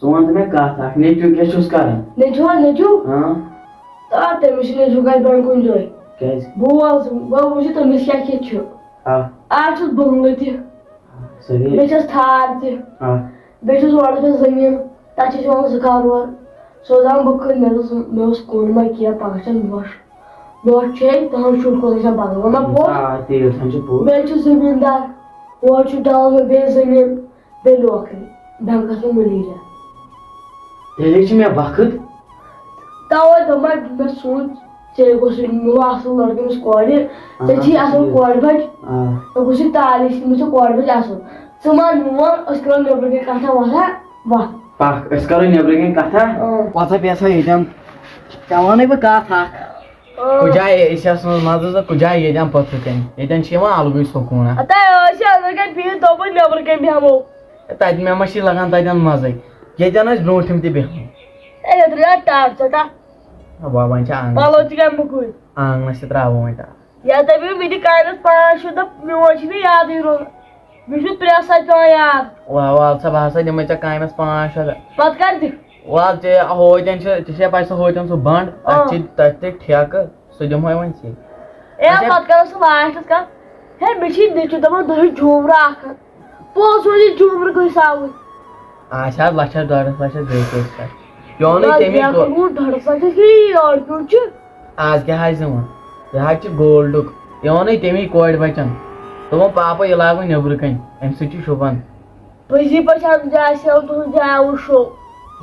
ژٕ وَن تہٕ مےٚ کَتھ اکھ نیٚچوٗ کیٛاہ چھُس کران؟ نیٚچوٗ تٔمِس چھِ نیٚچوٗ گژھِ بَنٛد کُنہِ جایہِ کیٛازِ؟ بہٕ وٕچھِ تٔمِس کیٛاہ کیٛاہ چھُ آز چھُس بنٛگلہٕ تہِ بیٚیہِ چھَس تھار تہِ بیٚیہِ چھُس اورٕ چھَس زٔمیٖن تَتھ چھِ یِوان 2 کَرور سوزان بہٕ کٕنۍ مےٚ اوس کوٚر مہ کینٛہہ پگاہ چھَس نۄش چھے تُہُنٛد شُر کوٚر بدل وۄنۍ ما پوٚز بیٚیہِ چھُ زٔمیٖندار اورٕ چھُ ڈَلس منٛز بیٚیہِ زٔمیٖن بیٚیہِ نوکری بٮ۪نٛکَس منٛز مٔنیجر تیٚلے چھِ مےٚ وقت تَوَے دوٚپ مےٚ سوٗنٛچ ژےٚ گوٚژھ مِلو اَصٕل لٔڑکہٕ أمِس کورِ ژےٚ چھی اَصٕل کورِ بَچہِ ژےٚ گوٚژھی تعلیٖم أمِس چھِ کورِ بَچہِ اَصٕل ژٕ مان میون أسۍ کَرو نیٚبرٕ کَنۍ کَتھا وَتھا وَتھ پکھ أسۍ کَرو نیٚبرٕ کَنۍ کَتھا پَتہٕ پیٚسا ییٚتٮ۪ن ژےٚ وَنَے بہٕ کَتھ اکھ کُنہِ جایہِ ایشیاہَس منٛز مَزٕ کُنہِ جایہِ ییٚتٮ۪ن پٔتھرٕ کَنۍ ییٚتٮ۪ن چھِ یِوان اَلگٕے سکوٗنا ٲسۍ أنٛدرٕ کَنۍ بِہِتھ دوٚپُن نیٚبرٕ کَنۍ بیٚہمو تَتہِ مےٚ ما چھی لگان تَتٮ۪ن مَزَے ییٚتٮ۪ن أسۍ برٛونٛٹھِم تہِ بیٚہمو ییٚتہِ گٔے ٹاپ ژٹا وۄنۍ چھِ پَلو تہِ گٔے مُکٕے آنٛگنَس تہِ ترٛاوو وۄنۍ تَتھ یا دَپیو مےٚ دِ کانٮ۪س 500 دۄپ میون چھُ نہٕ یادٕے روٗدمُت مےٚ چھُ 3 ساس پیٚوان یاد وَل سا بہٕ ہسا دِمَے ژےٚ کامٮ۪س 500 پَتہٕ کَر دِکھ وَل ژےٚ ہوتٮ۪ن چھِ ژےٚ چھے پَے سُہ ہوتٮ۪ن سُہ بنٛڈ تَتھ چھِ تَتھ تہِ ٹھیکہٕ سُہ دِمہوے وۄنۍ ژےٚ پَتہٕ کَرو سُہ لاسٹَس کَتھ ہے مےٚ چھِ نیٚچوٗ دَپان دۄہَے جوٗمرٕ اکھ ہَتھ پونٛسہٕ وٲلۍ جوٗمرٕ گٔے ساوٕنۍ آسہِ حظ 1,00,000 1,50,000 بیٚیہِ کیٛاہ چھِ پیوٚنُے تَمی 1.5 لَچھ یور کیُتھ چھُ آز کیٛاہ حظ دِوان یہِ حظ چھِ گولڈُک پیوٚنُے تَمی کورِ بَچَن دوٚپُن پاپا یہِ لاگو نیٚبرٕ کَنۍ اَمہِ سۭتۍ چھُ شوٗبان پٔزی پٲٹھۍ جاے سیو تُہُنٛد جاے وٕچھ شو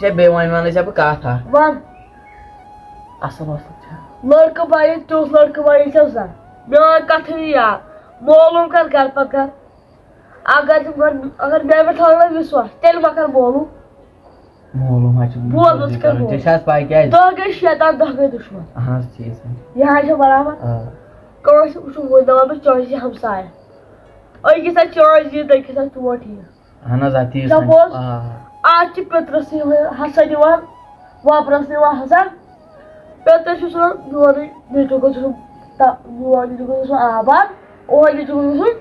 چھے بیٚیہِ وۄنۍ وَنَے ژےٚ بہٕ کَتھ اکھ وَن اَصٕل وَصٕل چھا لٔڑکہٕ بَنہِ تیُتھ لٔڑکہٕ بَنہِ چھَس زَن میٲنۍ کَتھٕے نہٕ یاد مولوٗم کَر گرٕ پَتہٕ گرٕ اگر مےٚ پٮ۪ٹھ تھاوَے وِشواس تیٚلہِ ما کَرٕ مولوٗم معلوٗم حظ چھُ ژےٚ چھِ حظ پَے کیٛازِ دہ گٔے شیطان دہ گٔے دُشمن اہن حظ ٹھیٖک یہِ حظ چھِ برابر کٲنٛسہِ وٕچھُن وۄنۍ دَپان بہٕ چٲنٛسہِ ہمساے أکِس آسہِ چٲنٛسہِ دِتھ أکِس آسہِ تور ٹھیٖک اہن حظ آز چھِ پِترَس ہسا نِوان وۄپرَس نِوان ہسا پِتٕر چھُ سُہ میونٕے نیٚچوٗ گوٚژھ میون نیٚچوٗ گوٚژھ گژھُن آباد اوہے نیٚچوٗ گوٚژھ گژھُن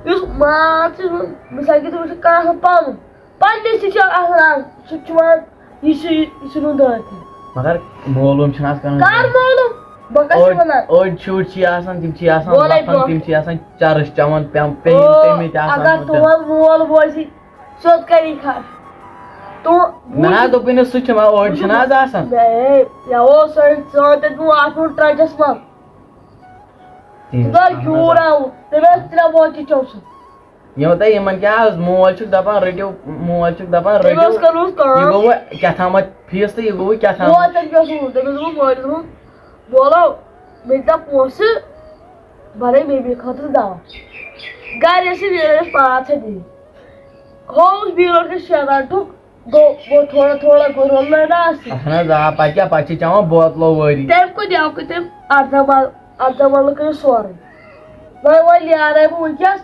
یُس مان ژٕ مِثال کے طور پر چھُ کانٛہہ آسان پَنُن پَننِس تہِ چھِ آسان سُہ تہِ چھُ وَنان یہِ چھُ نہٕ دٲرتھٕے مگر معلوٗم چھُنہٕ آز کران کر معلوٗم بہٕ کَس چھِ وَنان أڑۍ شُرۍ چھِ آسان تِم چھِ آسان تِم چھِ آسان چرٕس چٮ۪وان پیٚمٕتۍ اگر تُہُنٛد مول بوزِ سیوٚد کَری کھَس نہ حظ دوٚپُے نہٕ سُہ چھُ أڑۍ چھِنہٕ حظ آسان مےٚ اوس ژٕ تَتہِ اَتھ پیوٚن ٹرٛچَس منٛز جوٗر آوُت تٔمۍ ٲس 3 بوتلہِ چوسُن یِم تۄہہِ یِمن کیٛاہ حظ مول چھُکھ دَپان رٔٹِو مول چھُکھ دَپان تٔمۍ ٲس کٔرمٕژ کٲم یہِ گوٚو وۄنۍ کیٛاہ تھامَتھ فیٖس تہٕ یہِ گوٚو کیٛاہ تھام تٔمۍ کیٛاہ اوس ووٚنمُت تٔمۍ اوس دوٚپمُت مٲلِس دوٚپُن بولو مےٚ دِتا پونٛسہٕ بَرے بیبی خٲطرٕ دَوا گرِ ٲسۍ نیران 500 دِنۍ ہووُس بیٚیہِ لٔڑکَس شیطان گوٚو تھوڑا گوٚو رولنٲے نا اَصٕل اہن حظ پَتہٕ کیٛاہ پَتہٕ چھِ چٮ۪وان بوتلو وٲری تٔمۍ کوٚر یَوٕ تٔمۍ 18 مَرلہٕ کٔرِتھ سورُے وۄنۍ لیٛاراے بہٕ وٕنکٮ۪س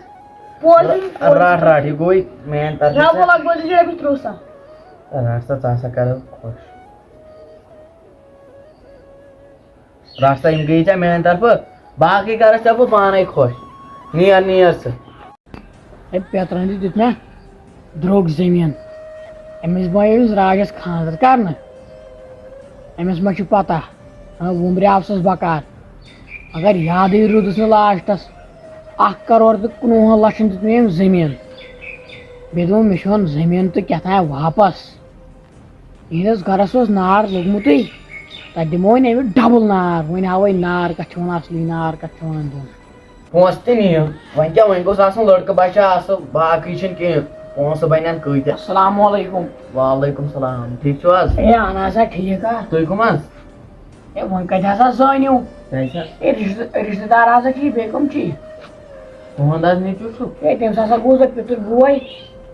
رَٹ یہِ گوٚو مین لگ بگ دِژ رۄپیہِ 30 ساس رَٹ سا ژٕ ہسا کر خۄش رَٹ سا یِم گٔیی ژےٚ میانہِ طرفہٕ باقٕے کَرَکھ ژےٚ بہٕ پانے خۄش نیر ژٕ ہے پیترَن تہِ دیُت مےٚ درٛوٚگ زٔمیٖن أمِس بٲے أمِس راجَس خانٛدر کرنہٕ أمِس ما چھُ پتہ وُمبریٛاوسَس بکار مگر یادٕے روٗدُس نہٕ لاسٹَس 1 کَرور تہٕ 15 لَچھَن دیُت مےٚ أمۍ زٔمیٖن بیٚیہِ دوٚپُن مےٚ چھُ ہیوٚن زٔمیٖن تہٕ کیٛاہ تام واپَس یِہِنٛدِس گرَس اوس نار لوٚگمُتٕے تَتھ دِمو وۄنۍ أمِس ڈبٕل نار وۄنۍ ہاوَے نار کَتھ چھِ وَنان اَصلی نار کَتھ چھِ وَنان دیُن پونٛسہٕ تہِ نِیِو وۄنۍ کیٛاہ وۄنۍ گوٚژھ آسُن لٔڑکہٕ بچہٕ اَصٕل باقٕے چھِنہٕ کینٛہہ پونٛسہٕ بَنٮ۪ن کۭتیاہ السلام علیکُم وعلیکُم سلام ٹھیٖک چھِو حظ ہے اہن حظ ٹھیٖک ہا تُہۍ کٕم حظ ہے وۄنۍ کَتہِ ہسا زٲنِو ہے رِشتہٕ دار ہسا چھی بیٚیہِ کٕم چھی تُہُنٛد حظ نیٚچوٗ چھُ ہے تٔمِس ہسا گوٚو سۄ پِتُر بوے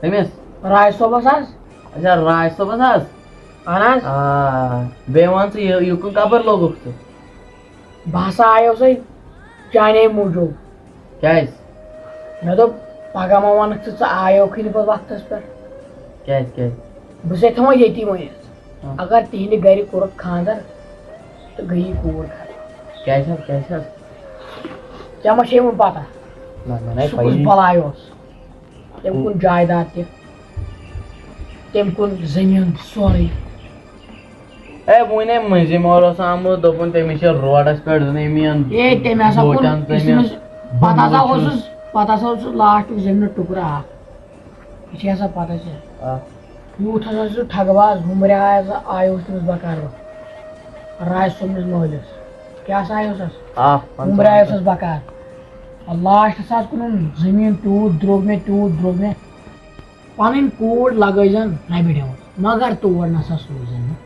تٔمِس راج صٲبَس حظ اچھا راج صٲبَس حظ اہن حظ بیٚیہِ وَن ژٕ یِکُن کَپٲرۍ لوگُکھ ژٕ بہٕ ہسا آیوسَے چانے موٗجوٗب کیٛازِ مےٚ دوٚپ پگاہ ما وَنکھ ژٕ آیوکھٕے نہٕ پَتہٕ وقتَس پٮ۪ٹھ کیٛازِ بہٕ چھُسَے تھاوان ییٚتی ؤنِتھ اگر تِہنٛدِ گرِ کوٚرُکھ خانٛدر تہٕ گٔیی کوٗر خانٛدر کیٛازِ حظ ژےٚ ما چھے وۄنۍ پتہ سُہ کُس بلاے اوس تٔمۍ کُن جایداد تہِ تٔمۍ کُن زٔمیٖن سورُے. اے وٕنۍ مٔنٛزِم اوس آمُت دوٚپُن تٔمِس چھِ روڈَس پٮ۪ٹھ زٔمیٖن ہے تٔمۍ ہسا کوٚر بوٹَن یُس زٔمیٖن تٔمِس پتہٕ ہسا اوس سُہ لاسٹُک زٔمیٖنُک ٹُکرٕ اکھ. یہِ چھِ ہسا پتہ ژےٚ یوٗت ہسا چھُ ٹھگہٕ باز ہُمرِ آیوس تٔمِس بکار راج صٲبنِس مٲلِس. کیٛاہ سا آیوسَس ہُمرِ آیوسَس بکار. لاسٹَس حظ کُنُن زٔمیٖن تیوٗت درٛوگ مےٚ پَنٕنۍ کوٗر لگٲوزَن رَبہِ ڈٮ۪وَس مگر تور نسا سوٗزِن نہٕ.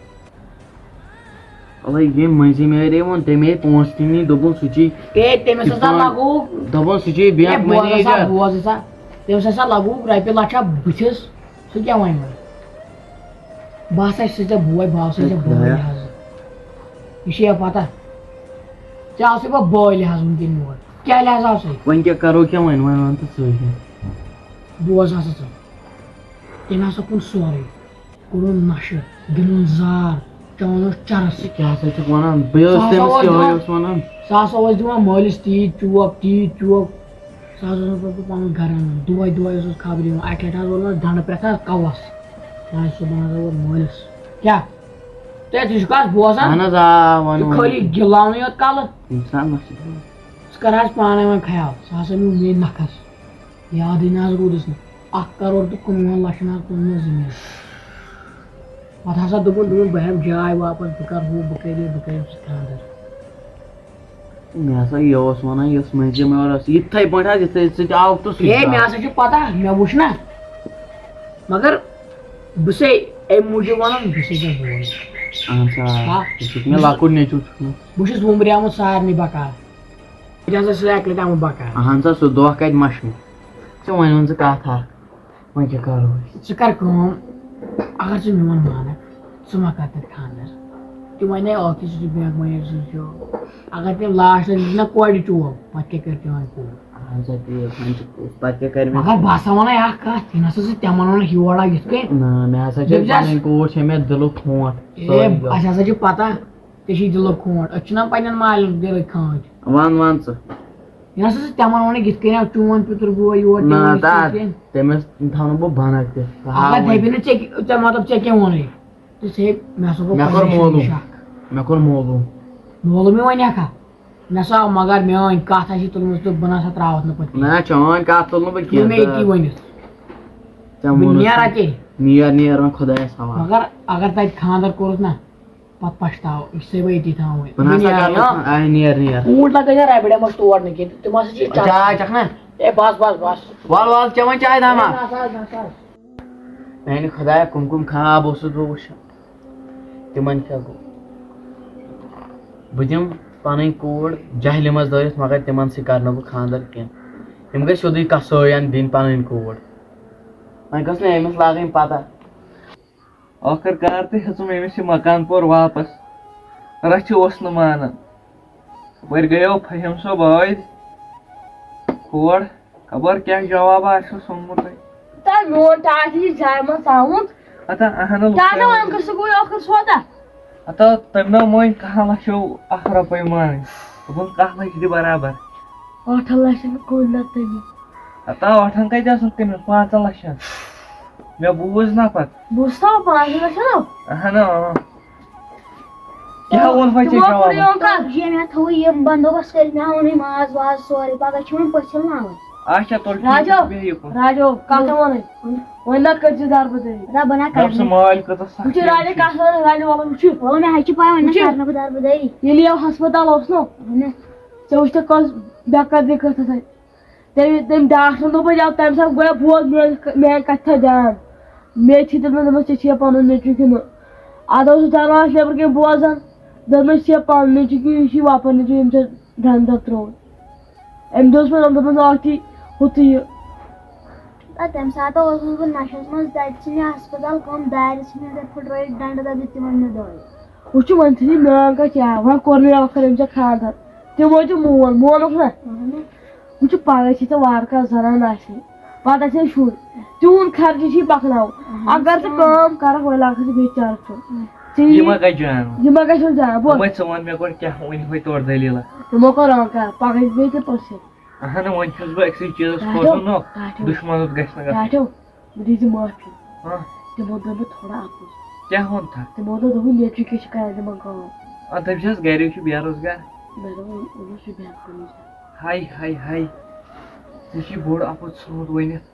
ییٚمۍ مٔنٛزِم یارے ووٚن تٔمۍ ہے پونٛسہٕ تہِ نی دوٚپُن سُہ چی ہے تٔمِس ہسا لگوو دوٚپُن سُہ چی بینٛک منیجر. بوز ہسا تٔمِس ہسا لگوو رۄپیہِ لچھا بٕتھِس. سُہ کیٛاہ وَنہِ وۄنۍ بہٕ ہسا چھُسے ژےٚ بوے بہٕ ہسا ژےٚ بوے لحاظ یہِ چھِ یا پتہ ژےٚ آسٕے بہٕ بٲے لحاظ وٕنکٮ۪ن یور کیٛاہ لحاظ آسٕے. وۄنۍ کیٛاہ کرو کیٛاہ وۄنۍ وَن تہٕ ژٕے. بوز ہسا ژٕ تٔمۍ ہسا کوٚر سورُے کوٚرُن نشہٕ گِنٛدُن زار چٮ۪وان اوس چرس. کیٛاہ ہسا چھُکھ وَنان بہٕ اوسُس تٔمِس یِہوے اوس وَنان. سُہ ہسا اوس دِوان مٲلِس تیٖتۍ چوب سُہ حظ اوس پتہٕ پنُن گرٕ انان دۄہے اوسُس خبرِ یِوان. اکہِ لٹہِ حظ ووٚنمَس ڈنڈٕ پٮ۪ٹھ حظ کَوَس راج صٲبن ہسا ووٚن مٲلِس کیٛاہ تُہۍ چھُکھ حظ بوزان اہن حظ آ وَن خٲلی گِلاونٕے یوت کَلہٕ. ژٕ ژٕ کر حظ پانے وۄنۍ خیال سُہ ہسا نیوٗ میٲنۍ نکھس یادٕے نہ حظ روٗدُس نہٕ 1,15,00,000 حظ کوٚر مےٚ زٔمیٖن. پتہٕ ہسا دوٚپُن بہٕ ہٮ۪مہٕ جاے واپس بہٕ کرٕ ہُہ بہٕ کٔرٕ یہِ خانٛدر. مےٚ ہسا یہِ اوس وَنان یۄس مٔنٛزِم یور ٲس یِتھٕے پٲٹھۍ حظ یِتھٕے ژٕ تہِ آوُکھ تہٕ ہے مےٚ ہسا چھُ پتہ مےٚ وٕچھ نہ مگر بہٕ چھسے اَمہِ موٗجوٗب وَنان بہٕ چھسے ژےٚ بوے. اہن سا ژٕ چھُکھ مےٚ لۄکُٹ نیٚچوٗ چھُکھ مےٚ. بہٕ چھُس وُمبریومُت سارنٕے بکار بہٕ ہسا چھُس اکہِ لٹہِ آمُت بکار. اہن سا سُہ دۄہ کتہِ مشمہِ ژےٚ وۄنۍ وَن ژٕ کتھ اکھ وۄنۍ کیٛاہ کرو أسۍ. ژٕ کر کٲم اگر ژٕ میون مانکھ ژٕ ما کر تتہِ خانٛدر. تہِ ونے اوکے سُہ چھُ بینٛک منیجر جاب اگر تٔمۍ لاسٹس دِژ نہ کورِ چوب پتہٕ کیٛاہ کٔرۍ تِم وۄنۍ کوٗر. اہن سا تی وۄنۍ چھُ پتہٕ کیٛاہ کرِ مگر بہٕ ہسا ونے اکھ کتھ یہِ نسا چھِ تِمن ونان یور آو یِتھ کٔنۍ. نہ مےٚ ہسا چھِ پنٕنۍ کوٗر چھےٚ مےٚ دِلُک کھوٗنٛٹ. ہے اَسہِ ہسا چھِ پتہ ژےٚ چھی دِلُک کھوٗنٛٹ أسۍ چھِنہ پننٮ۪ن مالٮ۪ن دِلٕکۍ کھٲنٛٹۍ. وَن ژٕ. یہِ نسا چھِ تِمن ونان یِتھ کٔنۍ آو چون پِتُر بوے یور نہ تٔمِس تھاونہٕ بہٕ بنکھ تہِ. اگر دپہِ نہٕ ژےٚ مطلب ژےٚ کیٛاہ ووٚنُے تہٕ ژٕ مےٚ ہسا مےٚ کوٚر معلوٗم. معلوٗمٕے وَنیکھا مےٚ سا آو مگر میٲنۍ کتھ آسی تُلمٕژ تہٕ بہٕ نسا تراوتھ نہٕ پتہٕ نہ چٲنۍ کتھ تُل نہٕ بہٕ تُل مےٚ ییٚتی کینٛہہ. ؤنِتھ ژےٚ بہٕ ووٚنُتھ نیرا تیٚلہِ نیر وۄنۍ خۄدایس حوالہٕ. مگر اگر تتہِ خانٛدر کوٚرُتھ نہ پتہٕ پشتاو یہِ چھُسے بہٕ ییٚتی تھاوان بہٕ نسا کرٕ نیر. کوٗر لگٲے ربہِ ڈٮ۪مس تور نہٕ کینٛہہ تِم ہسا چھِ چاے چکھ نا ہے بس ول چےٚ وۄنۍ چاے داما. نسا میانہِ خۄدایا کُم خاب اوسُس بہٕ وٕچھان تِمن کیٛاہ گوٚو. بہٕ دِمہٕ پنٕنۍ کوٗر جہلہِ منٛز دٲرِتھ مگر تِمن سۭتۍ کرٕ نہٕ بہٕ خانٛدر کینٛہہ. یِم گٔے سیوٚدُے کسٲین دِنۍ پنٕنۍ کوٗر. وۄنۍ گٔژھ نہٕ أمِس لاگٕنۍ پتہ. ٲخٕر کار تہِ ہیٚژٕم أمِس یہِ مکان پوٚر واپس رچھِ اوس نہٕ مانان. ہُپٲرۍ گٔیو فہیم صٲب ٲدۍ کھور خبر کیٛاہ جواب آسیٚس اوٚنمُت تۄہہِ. تہٕ میون ٹاٹھ چھِ جایہِ منٛز آمُت. ہتا اہن ٹاٹا وۄنۍ کٔژ گوٚو ٲخٕر سودا. ہتا تٔمۍ نو مٔنٛگۍ 1 لچھو 1 رۄپیہِ مانٕنۍ دوٚپُن 1 لچھ دِ برابر. 8 لچھن کوٚر نہ تٔمۍ. ہتا 8 کتہِ آسُکھ تٔمِس 5 لچھن مےٚ بوٗز نہ پتہٕ. بوٗزتھا 5 لچھن. اہن کیٛاہ ووٚن وۄنۍ ژےٚ جواب. مےٚ تھوٚو یِم بندوبست کٔرِتھ مےٚ اوٚنُے ماز واز سورُے پگاہ چھِ وۄنۍ پٔژھِل ناوٕنۍ. اچھا تُل راجو کتھ وَنٕنۍ وۄنۍ نہ کٔرزِ دربٕدٔری. ربہ نہ کر سُہ مٲلۍ کۭژاہ وٕچھ راجا کتھ وَنٕنۍ راجا وَلہٕ وٕچھ مےٚ حظ چھِ پاے وۄنۍ نہ کرنہٕ بہٕ دربٕدٔری. ییٚلہِ یہِ ہسپتال اوس نہ ژےٚ وٕچھتھٕ کۄس بے قدری کۭژاہ تٔمۍ ڈاکٹرن دوٚپُن یا تَمہِ ساتہٕ گویا بوز میٲنۍ کتھ تھاو دھیان. مےٚ تھی دوٚپمَس دوٚپمَس ژےٚ چھُیا پنُن نیٚچوٗ کِنہٕ اَدٕ اوسُس دروازٕ نٮ۪برٕ کِنۍ بوزان دوٚپمَس ژےٚ پنُن نیٚچوٗ کِنہٕ یہِ چھُے وۄپر نیٚچوٗ ییٚمۍ ژےٚ دنٛدر ترٛوو. أمۍ دوٚپُس پتہٕ دوٚپمَس ٲٹھی ہُتھُے یہِ. تَمہِ ساتہٕ اوسُس بہٕ نشس منٛز تَتہِ ژھٕنۍ مےٚ ہسپتال کٲم دارِ ژھٕنۍ مےٚ پھٕٹرٲیِتھ ڈنڈٕ دَب دِتۍ تِمن مےٚ دٲرِتھ. وٕچھ وۄنۍ تھٲیزِ میٛٲنۍ کَتھ یاد وۄنۍ کوٚر مےٚ ٲخٕر أمۍ ژےٚ خانٛدر تِمو چھُ مونُکھ نہ. وٕچھ پگہہ چھِ ژےٚ وارٕ کارٕ زنان آسہِ پتہٕ آسہِ شُرۍ تِہُنٛد خرچہٕ چھُے پکناوُن. اگر ژٕ کٲم کرکھ وۄنۍ لاگکھ ژٕ بیٚیہِ چرٕب یہِ ما گژھِ جان. یہِ ما گژھِ وۄنۍ زیادٕ بوز. ژٕ وَن مےٚ گۄڈٕ کیٛاہ ؤنۍ ہوے تورٕ دٔلیٖلہ. تِمو کوٚر کار پگہہ چھِ بیٚیہِ تہِ پٔژھِل. اہن وۄنۍ چھُس بہٕ أکسٕے چیٖزس کھوژُن دُشمنُک گژھِ نہٕ گژھُن. ٹاٹھیو بہٕ دِژٕ معٲفی تِمو دوٚپ مےٚ تھوڑا اَپُز کیٛاہ ووٚن تھکھ تِمو دوٚپ لیٹری کیٛاہ چھِ کران تِمن کٲم دٔپۍ چھَس گرِو چھِ بے روزگار مےٚ دوٚپ اوٚنُس یہِ بیٚنٛک کُنی ہاے ہاے ہاے ژےٚ چھُے بوٚڑ اَپُز ژھٕنمُت ؤنِتھ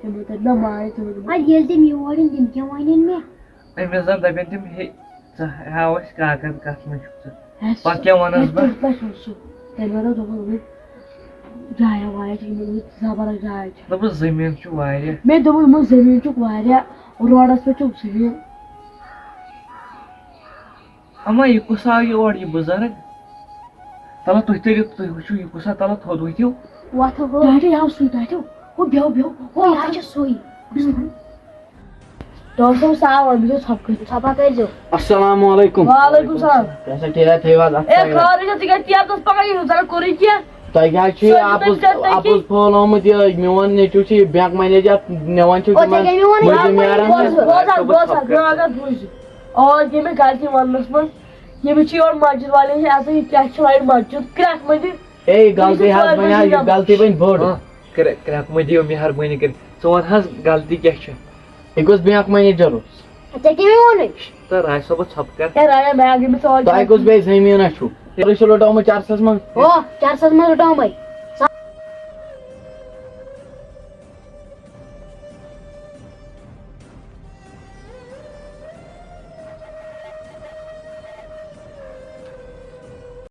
تِمو دوٚپ مےٚ ماے تِمو دوٚپ وۄنۍ ییٚلہِ تِم یور یِن تِم کیٛاہ وَنن مےٚ أمِس زَن دَپن تِم ہے ژٕ ہاو اَسہِ کاکد کَتھ منٛز چھُکھ ژٕ پَتہٕ کیٛاہ وَنس بہٕ تٔمۍ ووٚن دوٚپُن جایا وایا چھِ یِمن دوٚپ زبردست جاے چھِ دوٚپُس زٔمیٖن چھُ واریاہ مےٚ دوٚپ یِمن زٔمیٖن چھُکھ واریاہ روڈس پٮ۪ٹھ چھُکھ زٔمیٖن اما یہِ کُس آو یور یہِ بُزرٕگ تَلہ تُہۍ تٔرِو تُہۍ وٕچھِو یہِ کُس آو تَلہ تھوٚد ؤتھِو وۄتھو ہو ڈاٹے آو سُے ڈاٹیو ہُہ بیٚہو بیٚہو ہو یہِ حظ چھُ سُے ڈاکٹر صٲب ساوَن بہٕ چھُس ژھۄپہٕ کٔرِتھ ژھۄپا کٔرۍزیو السلام علیکم وعلیکُم سلام کیٛاہ سا ٹھیٖک تھٲیِو حظ اَتھ اے خٲرٕے چھا ژٕ گژھِ تیٚلہِ پگاہ یِنہٕ ژٕ کوٚرُے کینٛہہ تۄہہِ کیٛاہ چھُ یہِ اَپُز پھٲلومُت یہِ میون نیٚچوٗ چھُ یہِ بینٛک مینیجر نِوان چھُ او ژےٚ کیٛاہ میون اور یہِ مےٚ غلطی وَننَس منٛز ییٚمِس چھِ یورٕ مسجِد والٮ۪ن ہِنٛدۍ آسان یہِ کیٛاہ چھِ وَنہِ مسجِد کرٛٮ۪کھ مٔنٛدِر ہے غلطی حظ بَنیٛاو یہِ غلطی بَنہِ بٔڑ کرٛٮ۪کھ مہٕ دِیِو مہربٲنی کٔرِتھ ژٕ وَن حظ غلطی کیٛاہ چھِ یہِ کُس بینٛک مینیجر اوس ژےٚ کیٛاہ ووٚنُے تہٕ راج صٲبَس ژھۄپہٕ کر ہے رایا میں اگر تۄہہِ کُس بیٚیہِ زٔمیٖنہ چھُو تۄہہِ چھُ لُٹومُت چرسَس منٛز او چرسس منٛز رٹومے